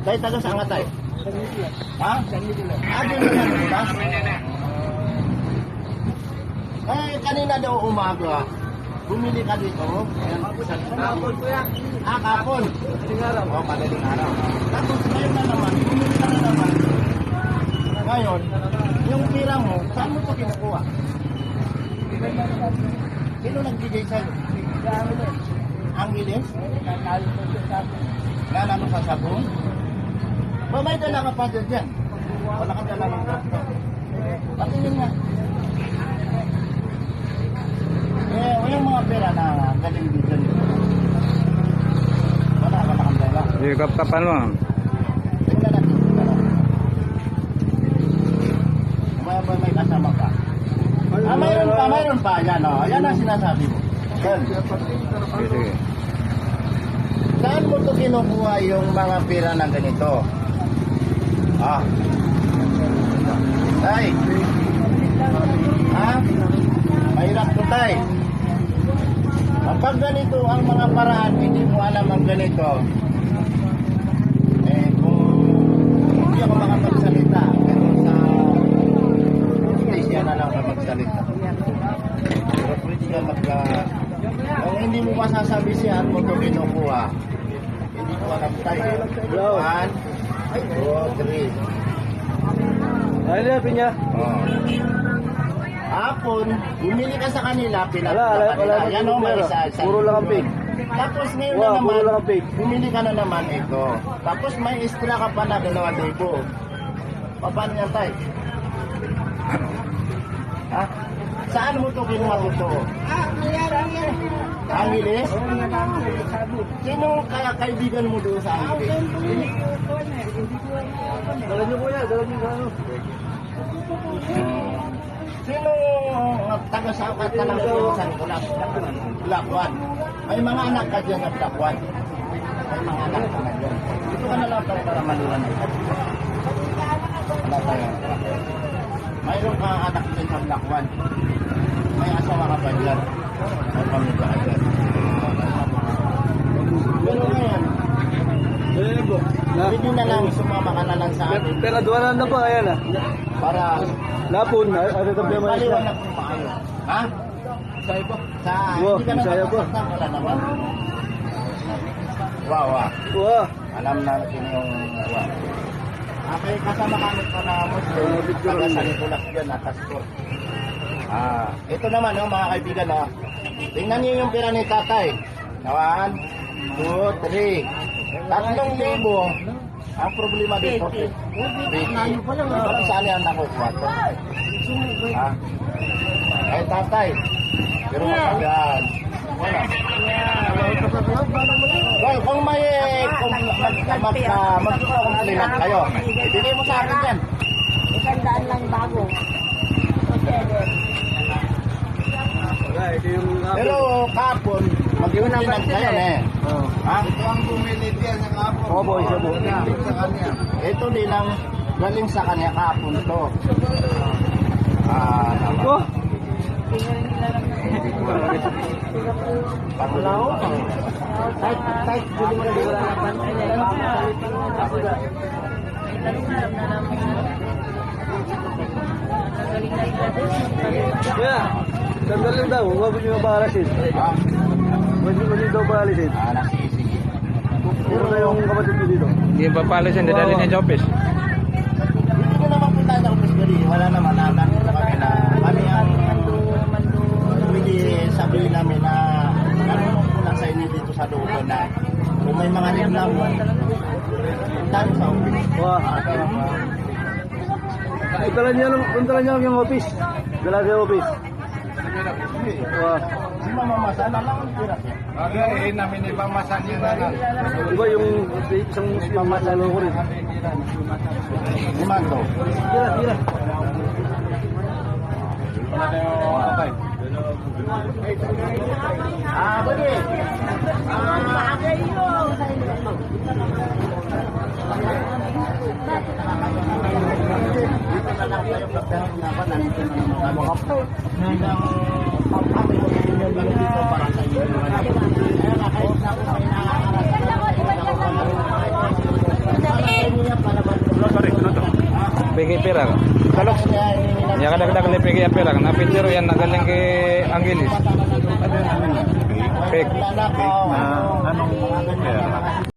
Tayo taga saan nga tayo? Ha? Diyan na bukas? Kanina daw umaga, bumili ka dito. Kapon ko yan. Kapon. Madaling araw. Madaling araw. Tapos ngayon na naman, bumili ka na naman. Ngayon, yung pira mo, saan mo ito kinukuha? Sino nagbigay sa'yo? Ang gilis? Nanalo sa sabon? Ba may dala ka pa dyan? Wala ka dala ng doktor? Patingin nga. Yung mga pera na galing dito nito. Wala kang dala. Hindi kapkapan mo. Tingnan natin. May kasama ka. Mayroon pa. Yan o. Yan ang sinasabi mo. Sige. Saan mo ito kinukuha yung mga pera na ganito? Tay. Mahirap to, tay. Kapag ganito ang mga paraan, hindi mo alam ang ganito. Kung hindi ako makapagsalita, pero sa justice na lang ka magsalita. Pero pwede ka kung hindi mo masasabi saan mo ito kinukuha, hindi ko alam tayo. 1, 2, 3. Ay, lapin niya. Hapon, bumili ka sa kanila, Wala, yan o, may isa. Puro lang ang pig. Tapos ngayon Wow, na puro lang naman, ang pig. bumili ka na naman ito. Tapos may extra ka pa na 2,000. Paano yan tayo? Saan mo ito kinuha mo ito? Angeles? Sino kaya kaibigan mo doon sa Angeles? Dala niyo po yan, dala niyo sa ano. Sino taga-sakat ka lang sa Lakwan? May mga anak ka dyan sa Lakwan. May mga anak ka na dyan. Dito ka na lang tayo para maluran ng kapit. Wala tayo. Mayroon kang anak dyan sa Lakwan. May asawa ka pa dyan. May pamilya ka dyan. Pero ngayon, pwede na lang sumama ka na lang sa atin. Pero duwanan na pa, ayan Para Lapon, ano problema niya? paliwanag kung paano. Ha? Sa'yo po? Wow, Hindi ka na sa'yo po. nakapasang wala naman. Wow. Wow. Alam natin yung wow. Okay, kasama kami pa na Muslim. picture Taga lang. San Nicolas dyan, Ataspor. Ito naman, mga kaibigan, tingnan niyo yung pera ni tatay. 1, 2, 3. 3,000. Ang problema dito, saan yan nakukuha ito? Ay, tatay. Pero matagal. Wala. Well, kung may magkukomplinan kayo, ibigay mo sa akin yan. 100 lang bago. Ito yung Pero kapon, magkukomplinan kayo Ito ang bumili diyan sa kapon. Opo, isa po. Ito din ang galing sa kanya kapon to. Oh! Pagulaw. Tight, hindi mo na wala Yeah. Sandali daw, huwag mo nyo paalisin. Huwag nyo daw paalisin. Sige. Puro na yung kapatid ko dito. Hindi pa palisin, dadalhin niya sa office. Hindi ko naman punta sa office gari. Wala naman. Kami ang pwede sabihin namin na nanunong ko lang sa inyo dito sa Dogon na kung may mga reklamo, punta nyo sa office. Wow. Punta lang niya yung office. Dala sa office. Wow. Di mamamasana lang ang tira. namin ibang masanyo na lang. Diba yung isang mamasalo ko rin. Limanto. Tira. Bagi. Dito na lang tayo pagkahinapan natin ng mga po. Bilang pag-amin mo dito para sa iyo. Kaya kahit na ako may nakakaras. Pigi pirang. Kalos niya, hiningi na. Ya kadagdag ni pigi pirang. Na picture yan nagaling kay Angelis. Fake. Wala na ako. Anong mga ganyan.